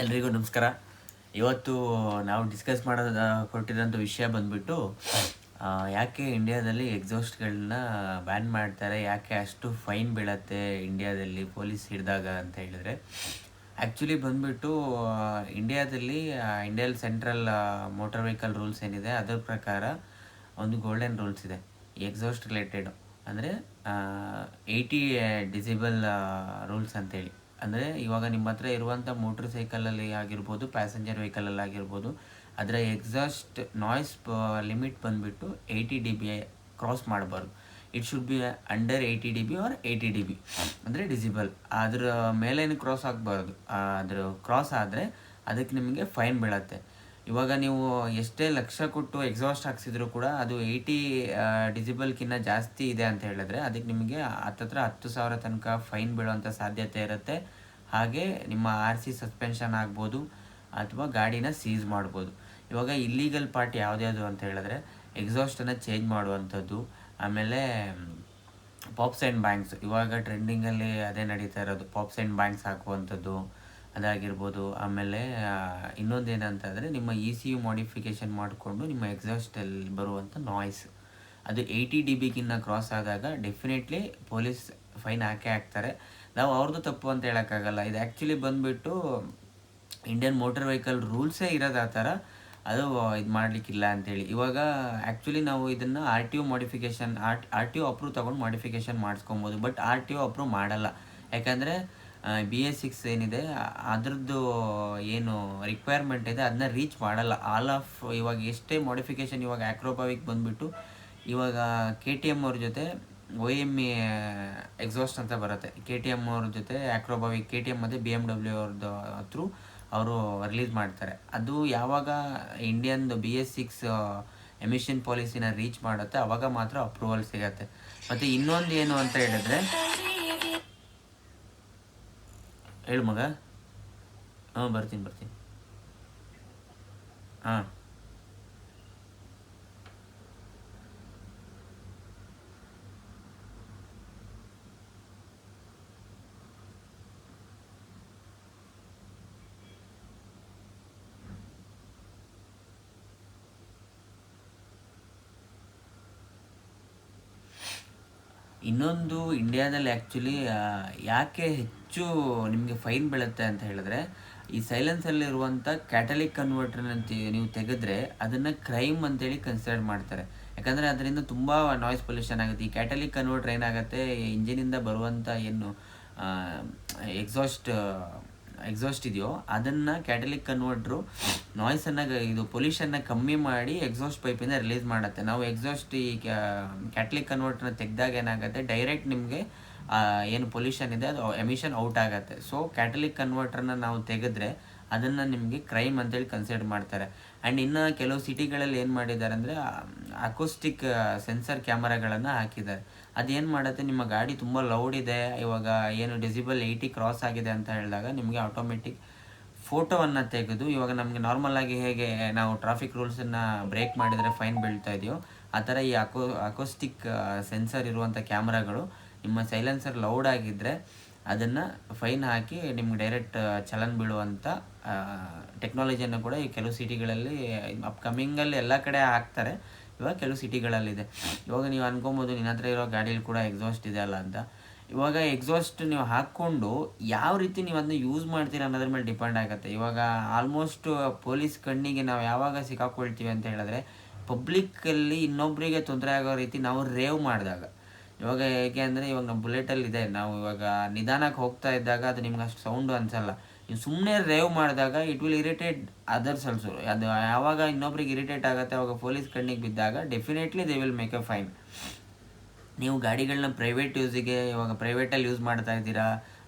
ಎಲ್ರಿಗೂ ನಮಸ್ಕಾರ. ಇವತ್ತು ನಾವು ಡಿಸ್ಕಸ್ ಕೊಟ್ಟಿರೋಂಥ ವಿಷಯ ಬಂದ್ಬಿಟ್ಟು ಯಾಕೆ ಇಂಡಿಯಾದಲ್ಲಿ ಎಕ್ಸಾಸ್ಟ್ಗಳನ್ನ ಬ್ಯಾನ್ ಮಾಡ್ತಾರೆ, ಯಾಕೆ ಅಷ್ಟು ಫೈನ್ ಬೀಳತ್ತೆ ಇಂಡಿಯಾದಲ್ಲಿ ಪೊಲೀಸ್ ಹಿಡಿದಾಗ ಅಂತ ಹೇಳಿದ್ರೆ, ಆ್ಯಕ್ಚುಲಿ ಬಂದ್ಬಿಟ್ಟು ಇಂಡಿಯಾದಲ್ಲಿ ಸೆಂಟ್ರಲ್ ಮೋಟರ್ ವೆಹಿಕಲ್ ರೂಲ್ಸ್ ಏನಿದೆ ಅದರ ಪ್ರಕಾರ ಒಂದು ಗೋಲ್ಡನ್ ರೂಲ್ಸ್ ಇದೆ ಎಕ್ಸಾಸ್ಟ್ ರಿಲೇಟೆಡ್. ಅಂದರೆ 80 ಡಿಸಿಬಲ್ ರೂಲ್ಸ್ ಅಂತೇಳಿ. ಅಂದರೆ ಇವಾಗ ನಿಮ್ಮ ಹತ್ರ ಇರುವಂಥ ಮೋಟ್ರ್ ಸೈಕಲಲ್ಲಿ ಆಗಿರ್ಬೋದು, ಪ್ಯಾಸೆಂಜರ್ ವೆಹಿಕಲಲ್ಲಿ ಆಗಿರ್ಬೋದು, ಅದರ ಎಕ್ಸಾಸ್ಟ್ ನಾಯ್ಸ್ ಲಿಮಿಟ್ ಬಂದುಬಿಟ್ಟು 80 dB ಕ್ರಾಸ್ ಮಾಡಬಾರ್ದು. It should be under 80 dB or 80 dB ಅಂದರೆ ಡಿಸಿಬಲ್. ಅದರ ಮೇಲೇನು ಕ್ರಾಸ್ ಆಗಬಾರ್ದು. ಅದ್ರ ಕ್ರಾಸ್ ಆದರೆ ಅದಕ್ಕೆ ನಿಮಗೆ ಫೈನ್ ಬೀಳತ್ತೆ. ಇವಾಗ ನೀವು ಎಷ್ಟೇ ಲಕ್ಷ ಕೊಟ್ಟು ಎಕ್ಸಾಸ್ಟ್ ಹಾಕ್ಸಿದ್ರು ಕೂಡ ಅದು 80 ಡಿಸಿಬಲ್ಕಿನ್ನ ಜಾಸ್ತಿ ಇದೆ ಅಂತ ಹೇಳಿದ್ರೆ ಅದಕ್ಕೆ ನಿಮಗೆ ಹತ್ತತ್ರ 10,000 ತನಕ ಫೈನ್ ಬೀಳುವಂಥ ಸಾಧ್ಯತೆ ಇರುತ್ತೆ. ಹಾಗೆ ನಿಮ್ಮ RC ಸಸ್ಪೆನ್ಷನ್ ಆಗ್ಬೋದು ಅಥವಾ ಗಾಡಿನ ಸೀಸ್ ಮಾಡ್ಬೋದು. ಇವಾಗ ಇಲ್ಲೀಗಲ್ ಪಾರ್ಟ್ ಯಾವುದ್ಯಾವುದು ಅಂತ ಹೇಳಿದ್ರೆ ಎಕ್ಸಾಸ್ಟನ್ನು ಚೇಂಜ್ ಮಾಡುವಂಥದ್ದು, ಆಮೇಲೆ ಪಾಪ್ಸ್ ಆ್ಯಂಡ್ ಬ್ಯಾಂಗ್ಸ್. ಇವಾಗ ಟ್ರೆಂಡಿಂಗಲ್ಲಿ ಅದೇ ನಡೀತಾ ಇರೋದು, ಪಾಪ್ಸ್ ಆ್ಯಂಡ್ ಬ್ಯಾಂಗ್ಸ್ ಹಾಕುವಂಥದ್ದು ಅದಾಗಿರ್ಬೋದು. ಆಮೇಲೆ ಇನ್ನೊಂದೇನಂತಂದರೆ ನಿಮ್ಮ ECU ಮಾಡಿಫಿಕೇಷನ್ ಮಾಡಿಕೊಂಡು ನಿಮ್ಮ ಎಕ್ಸಾಸ್ಟಲ್ಲಿ ಬರುವಂಥ ನಾಯ್ಸ್ ಅದು 80 dBಗಿನ್ನ ಕ್ರಾಸ್ ಆದಾಗ ಡೆಫಿನೆಟ್ಲಿ ಪೊಲೀಸ್ ಫೈನ್ ಹಾಕ್ತಾರೆ. ನಾವು ಅವ್ರದ್ದು ತಪ್ಪು ಅಂತ ಹೇಳೋಕ್ಕಾಗಲ್ಲ. ಇದು ಆ್ಯಕ್ಚುಲಿ ಬಂದುಬಿಟ್ಟು ಇಂಡಿಯನ್ ಮೋಟರ್ ವೆಹಿಕಲ್ ರೂಲ್ಸೇ ಇರೋದು ಆ ಥರ, ಅದು ಇದು ಮಾಡಲಿಕ್ಕಿಲ್ಲ ಅಂಥೇಳಿ. ಇವಾಗ ಆ್ಯಕ್ಚುಲಿ ನಾವು ಇದನ್ನು RTO ಮಾಡಿಫಿಕೇಷನ್ RTO ಅಪ್ರೂವ್ ತೊಗೊಂಡು ಮಾಡಿಫಿಕೇಷನ್ ಮಾಡಿಸ್ಕೊಬೋದು. ಬಟ್ RTO ಅಪ್ರೂವ್ ಮಾಡಲ್ಲ. ಯಾಕಂದರೆ BS6 ಏನಿದೆ ಅದರದ್ದು ಏನು ರಿಕ್ವೈರ್ಮೆಂಟ್ ಇದೆ ಅದನ್ನ ರೀಚ್ ಮಾಡಲ್ಲ. ಇವಾಗ ಎಷ್ಟೇ ಮಾಡಿಫಿಕೇಷನ್, ಇವಾಗ ಆ್ಯಕ್ರೋಬಾವಿಕ್ ಬಂದುಬಿಟ್ಟು ಇವಾಗ KTM ಅವ್ರ ಜೊತೆ OME ಎಕ್ಸಾಸ್ಟ್ ಅಂತ ಬರುತ್ತೆ. KTM ಅವ್ರ ಜೊತೆ ಆ್ಯಕ್ರೋಬಾವಿಕ್, KTM ಮತ್ತು BMW ಅವ್ರದ್ದು ಥ್ರೂ ಅವರು ರಿಲೀಸ್ ಮಾಡ್ತಾರೆ. ಅದು ಯಾವಾಗ ಇಂಡಿಯನ್ದು BS6 ಎಮಿಷನ್ ಪಾಲಿಸಿನ ರೀಚ್ ಮಾಡುತ್ತೆ ಆವಾಗ ಮಾತ್ರ ಅಪ್ರೂವಲ್ ಸಿಗತ್ತೆ. ಮತ್ತು ಇನ್ನೊಂದು ಏನು ಅಂತ ಹೇಳಿದ್ರೆ, ಹೇಳು ಮಗ. ಬರ್ತೀನಿ. ಹಾಂ, ಇನ್ನೊಂದು ಇಂಡಿಯಾದಲ್ಲಿ ಆ್ಯಕ್ಚುಲಿ ಯಾಕೆ ಹೆಚ್ಚು ನಿಮಗೆ ಫೈನ್ ಬೀಳುತ್ತೆ ಅಂತ ಹೇಳಿದ್ರೆ, ಈ ಸೈಲೆನ್ಸಲ್ಲಿರುವಂಥ ಕ್ಯಾಟಲಿಕ್ ಕನ್ವರ್ಟರ್ನ ನೀವು ತೆಗೆದ್ರೆ ಅದನ್ನು ಕ್ರೈಮ್ ಅಂತೇಳಿ ಕನ್ಸಿಡರ್ ಮಾಡ್ತಾರೆ. ಯಾಕಂದರೆ ಅದರಿಂದ ತುಂಬ ನಾಯ್ಸ್ ಪೊಲ್ಯೂಷನ್ ಆಗುತ್ತೆ. ಈ ಕ್ಯಾಟಲಿಕ್ ಕನ್ವರ್ಟರ್ ಏನಾಗುತ್ತೆ, ಇಂಜಿನಿಂದ ಬರುವಂಥ ಏನು ಎಕ್ಸಾಸ್ಟ್ ಇದೆಯೋ ಅದನ್ನು ಕ್ಯಾಟಲಿಕ್ ಕನ್ವರ್ಟ್ರು ನಾಯ್ಸನ್ನು, ಇದು ಪೊಲ್ಯೂಷನ್ನ ಕಮ್ಮಿ ಮಾಡಿ ಎಕ್ಸಾಸ್ಟ್ ಪೈಪಿಂದ ರಿಲೀಸ್ ಮಾಡುತ್ತೆ. ನಾವು ಈ ಕ್ಯಾಟಲಿಕ್ ಕನ್ವರ್ಟರ್ನ ತೆಗೆದಾಗ ಏನಾಗುತ್ತೆ, ಡೈರೆಕ್ಟ್ ನಿಮಗೆ ಏನು ಪೊಲ್ಯೂಷನ್ ಇದೆ ಅದು ಎಮಿಷನ್ ಔಟ್ ಆಗುತ್ತೆ. ಸೊ ಕ್ಯಾಟಲಿಕ್ ಕನ್ವರ್ಟರ್ನ ನಾವು ತೆಗೆದ್ರೆ ಅದನ್ನು ನಿಮಗೆ ಕ್ರೈಮ್ ಅಂತೇಳಿ ಕನ್ಸಿಡರ್ ಮಾಡ್ತಾರೆ. ಆ್ಯಂಡ್ ಇನ್ನು ಕೆಲವು ಸಿಟಿಗಳಲ್ಲಿ ಏನು ಮಾಡಿದ್ದಾರೆ ಅಂದರೆ ಅಕೋಸ್ಟಿಕ್ ಸೆನ್ಸರ್ ಕ್ಯಾಮರಾಗಳನ್ನು ಹಾಕಿದ್ದಾರೆ. ಅದೇನು ಮಾಡುತ್ತೆ, ನಿಮ್ಮ ಗಾಡಿ ತುಂಬ ಲೌಡ್ ಇದೆ, ಇವಾಗ ಏನು ಡೆಸಿಬಲ್ 80 ಕ್ರಾಸ್ ಆಗಿದೆ ಅಂತ ಹೇಳಿದಾಗ ನಿಮಗೆ ಆಟೋಮೆಟಿಕ್ ಫೋಟೋವನ್ನು ತೆಗೆದು, ಇವಾಗ ನಮಗೆ ನಾರ್ಮಲಾಗಿ ಹೇಗೆ ನಾವು ಟ್ರಾಫಿಕ್ ರೂಲ್ಸನ್ನು ಬ್ರೇಕ್ ಮಾಡಿದರೆ ಫೈನ್ ಬೀಳ್ತಾ ಇದೆಯೋ ಆ ಥರ ಈ ಅಕೋಸ್ಟಿಕ್ ಸೆನ್ಸರ್ ಇರುವಂಥ ಕ್ಯಾಮ್ರಾಗಳು ನಿಮ್ಮ ಸೈಲೆನ್ಸರ್ ಲೌಡ್ ಆಗಿದ್ದರೆ ಅದನ್ನು ಫೈನ್ ಹಾಕಿ ನಿಮ್ಗೆ ಡೈರೆಕ್ಟ್ ಚಲನ್ ಬೀಳುವಂಥ ಟೆಕ್ನಾಲಜಿಯನ್ನು ಕೂಡ ಈ ಕೆಲವು ಸಿಟಿಗಳಲ್ಲಿ ಅಪ್ಕಮಿಂಗಲ್ಲಿ ಎಲ್ಲ ಕಡೆ ಹಾಕ್ತಾರೆ. ಇವಾಗ ಕೆಲವು ಸಿಟಿಗಳಲ್ಲಿದೆ. ಇವಾಗ ನೀವು ಅನ್ಕೊಬೋದು ನಿನ್ನ ಹತ್ರ ಇರೋ ಗಾಡೀಲಿ ಕೂಡ ಎಕ್ಸಾಸ್ಟ್ ಇದೆ ಅಲ್ಲ ಅಂತ. ಇವಾಗ ಎಕ್ಸಾಸ್ಟ್ ನೀವು ಹಾಕ್ಕೊಂಡು ಯಾವ ರೀತಿ ನೀವು ಅದನ್ನ ಯೂಸ್ ಮಾಡ್ತೀರಾ ಅನ್ನೋದ್ರ ಮೇಲೆ ಡಿಪೆಂಡ್ ಆಗುತ್ತೆ. ಇವಾಗ ಆಲ್ಮೋಸ್ಟ್ ಪೊಲೀಸ್ ಕಣ್ಣಿಗೆ ನಾವು ಯಾವಾಗ ಸಿಕ್ಕಾಕೊಳ್ತೀವಿ ಅಂತ ಹೇಳಿದ್ರೆ, ಪಬ್ಲಿಕ್ಕಲ್ಲಿ ಇನ್ನೊಬ್ಬರಿಗೆ ತೊಂದರೆ ಆಗೋ ರೀತಿ ನಾವು ರೇವ್ ಮಾಡಿದಾಗ. ಇವಾಗ ಹೇಗೆ ಅಂದರೆ, ಇವಾಗ ನಮ್ಮ ಬುಲೆಟಲ್ಲಿದೆ, ನಾವು ಇವಾಗ ನಿಧಾನಕ್ಕೆ ಹೋಗ್ತಾ ಇದ್ದಾಗ ಅದು ನಿಮ್ಗೆ ಅಷ್ಟು ಸೌಂಡು ಅನಿಸಲ್ಲ. ನೀವು ಸುಮ್ಮನೆ ರೇವ್ ಮಾಡಿದಾಗ it will irritate others also. ಅದು ಯಾವಾಗ ಇನ್ನೊಬ್ರಿಗೆ ಇರಿಟೇಟ್ ಆಗುತ್ತೆ ಅವಾಗ ಪೊಲೀಸ್ ಕಣ್ಣಿಗೆ ಬಿದ್ದಾಗ definitely they will make A fine. ನೀವು ಗಾಡಿಗಳನ್ನ ಪ್ರೈವೇಟ್ ಯೂಸಿಗೆ, ಇವಾಗ ಪ್ರೈವೇಟಲ್ಲಿ ಯೂಸ್ ಮಾಡ್ತಾ ಇದ್ದೀರಾ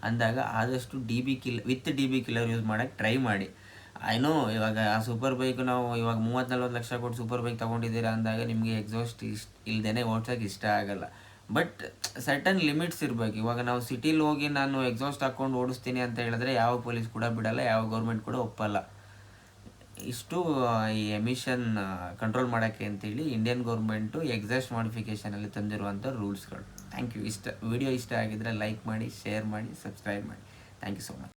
ಅಂದಾಗ ಆದಷ್ಟು ವಿತ್ DB ಕಿಲ್ಲರ್ ಯೂಸ್ ಮಾಡೋಕ್ಕೆ ಟ್ರೈ ಮಾಡಿ. ಐನೋ ಇವಾಗ ಆ ಸೂಪರ್ ಬೈಕು ನಾವು ಇವಾಗ 30-40 ಲಕ್ಷ ಕೊಟ್ಟು ಸೂಪರ್ ಬೈಕ್ ತೊಗೊಂಡಿದ್ದೀರಾ ಅಂದಾಗ ನಿಮಗೆ ಎಕ್ಸಾಸ್ಟ್ ಇಲ್ದೇ ಓಡ್ಸೋಕ್ಕೆ ಇಷ್ಟ ಆಗಲ್ಲ. ಬಟ್ ಸರ್ಟನ್ ಲಿಮಿಟ್ಸ್ ಇರಬೇಕು. ಇವಾಗ ನಾವು ಸಿಟಿಲಿ ಹೋಗಿ ನಾನು ಎಕ್ಸಾಸ್ಟ್ ಹಾಕ್ಕೊಂಡು ಓಡಿಸ್ತೀನಿ ಅಂತ ಹೇಳಿದ್ರೆ ಯಾವ ಪೊಲೀಸ್ ಕೂಡ ಬಿಡಲ್ಲ, ಯಾವ ಗೌರ್ಮೆಂಟ್ ಕೂಡ ಒಪ್ಪಲ್ಲ. ಇಷ್ಟು ಈ ಎಮಿಷನ್ ಕಂಟ್ರೋಲ್ ಮಾಡೋಕ್ಕೆ ಅಂತೇಳಿ ಇಂಡಿಯನ್ ಗೌರ್ಮೆಂಟು ಎಕ್ಸಾಸ್ಟ್ ಮಾಡಿಫಿಕೇಷನಲ್ಲಿ ತಂದಿರುವಂಥ ರೂಲ್ಸ್ಗಳು. Thank you. ವಿಡಿಯೋ ಇಷ್ಟ ಆಗಿದ್ದರೆ ಲೈಕ್ ಮಾಡಿ, ಶೇರ್ ಮಾಡಿ, ಸಬ್ಸ್ಕ್ರೈಬ್ ಮಾಡಿ. Thank you so much.